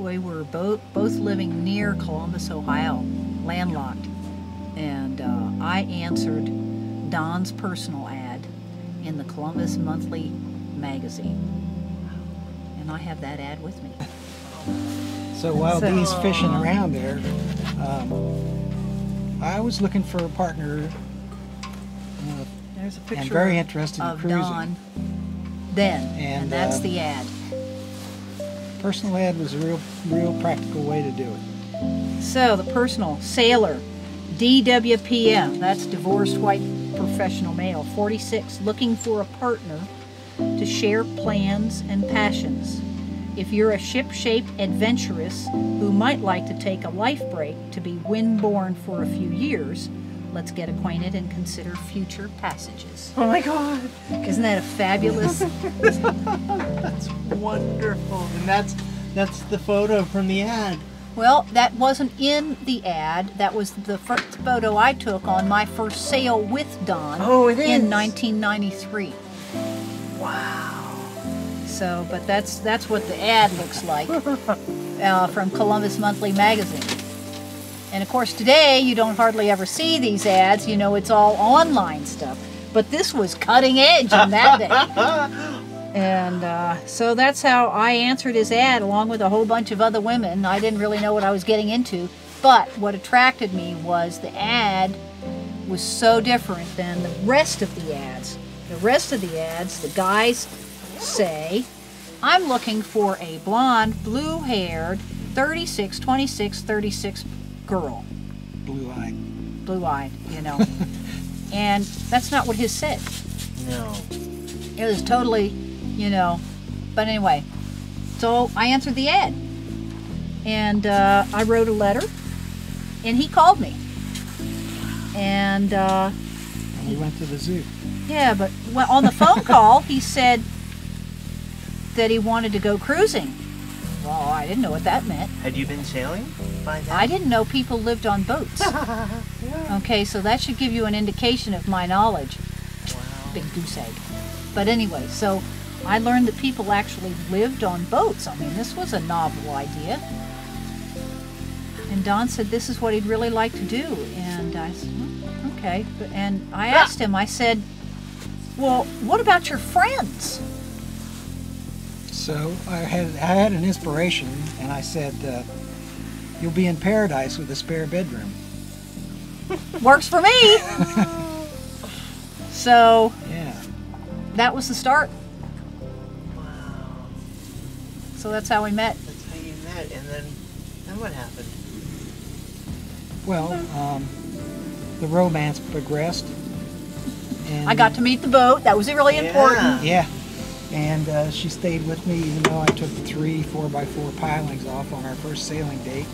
we were both living near Columbus, Ohio, landlocked. And I answered Don's personal ad in the Columbus Monthly magazine. And I have that ad with me. So while Dee's fishing around there, I was looking for a partner. There's a picture and very interested in of cruising. Don then, and that's the ad. Personal ad was a real practical way to do it. So the personal sailor, DWPM, that's divorced white professional male, 46, looking for a partner to share plans and passions. If you're a ship-shape adventurous who might like to take a life break to be windborne for a few years, let's get acquainted and consider future passages. Oh my God! Isn't that a fabulous? That's wonderful. And that's the photo from the ad. Well, that wasn't in the ad. That was the first photo I took on my first sail with Don in 1993. Wow. So, but that's what the ad looks like from Columbus Monthly magazine. And of course today you don't hardly ever see these ads, you know, it's all online stuff. But this was cutting edge in that day. And so that's how I answered his ad along with a whole bunch of other women. I didn't really know what I was getting into, but what attracted me was the ad was so different than the rest of the ads. The rest of the ads, the guys say, I'm looking for a blonde, blue-haired, 36, 26, 36 girl. Blue-eyed. Blue-eyed, you know. And that's not what his said. No. It was totally, you know. But anyway, so I answered the ad. And I wrote a letter. And he called me. And we went to the zoo. yeah, but on the phone call, he said that he wanted to go cruising. Well, I didn't know what that meant. Had you been sailing by then? I didn't know people lived on boats. Okay, so that should give you an indication of my knowledge. Wow. Big goose egg. But anyway, so I learned that people actually lived on boats. I mean, this was a novel idea. And Don said this is what he'd really like to do. And I said, okay. And I asked him, I said, well, what about your friends? So I had an inspiration, and I said, you'll be in paradise with a spare bedroom. Works for me. So Yeah. that was the start. Wow. So that's how we met. That's how you met. And then what happened? Well, the romance progressed. And I got to meet the boat. That was really important. Yeah. And she stayed with me even though I took 3 4x4 pilings off on our first sailing date.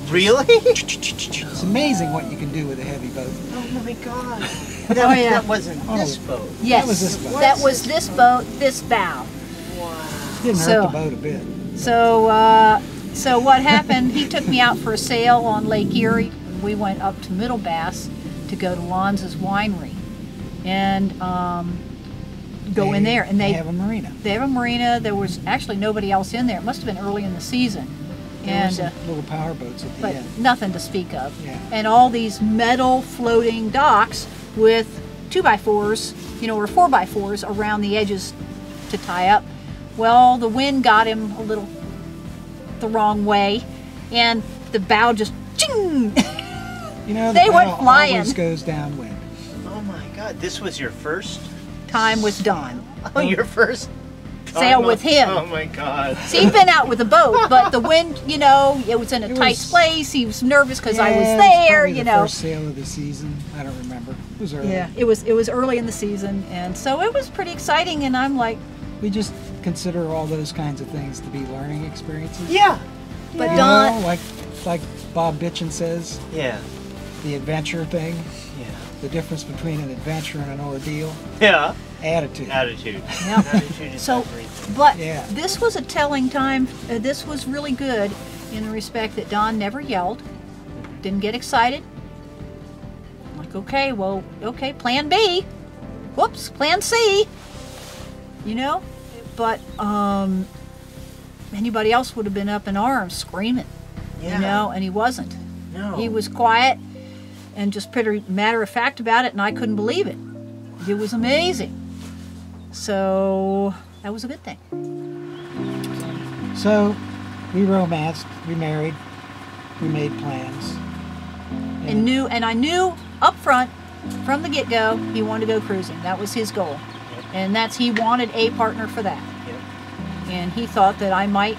Really? It's amazing what you can do with a heavy boat. Oh my God. Yeah. That wasn't this boat. Yes, That was this boat. that was this boat, this bow. Wow. Didn't So- hurt the boat a bit. So what happened, he took me out for a sail on Lake Erie. We went up to Middle Bass to go to Lanza's winery and go in there. And they have a marina. They have a marina. There was actually nobody else in there. It must have been early in the season. There were And some little power boats at the but end. nothing to speak of. Yeah. And all these metal floating docks with 2x4s, you know, or 4x4s around the edges to tie up. Well, the wind got him a little the wrong way, and the bow just ching. You know, They the went bow flying. always goes downwind. Oh my God. This was your first Time with Don. Oh, your first Sail time with on- him. Oh my God. See, he'd been out with a boat, but the wind, you know, it was in a It tight was- place. He was nervous because I was Yeah, it there, probably you the know. first sail of the season. I don't remember. It was early. Yeah, it was early in the season, and so it was pretty exciting. And I'm like, We just consider all those kinds of things to be learning experiences. Yeah. but You Don, know, like Bob Bitchin says, Yeah. the adventure thing, Yeah. the difference between an adventure and an ordeal, Yeah. attitude. Attitude. Yeah. Attitude is So, everything. but Yeah. this was a telling time. This was really good in the respect that Don never yelled, didn't get excited. I'm like, okay, well, okay, plan B. Whoops, plan C. You know? But anybody else would have been up in arms screaming, Yeah. you know, and he wasn't. No. He was quiet and just pretty matter of fact about it, and I couldn't believe it. It was amazing. So that was a good thing. So we romanced, we married, we made plans. And I knew up front from the get-go he wanted to go cruising. That was his goal. And he wanted a partner for that. Yep. And he thought that I might,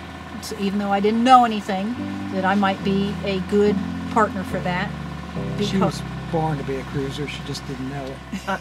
even though I didn't know anything, that I might be a good partner for that. She was born to be a cruiser, she just didn't know it.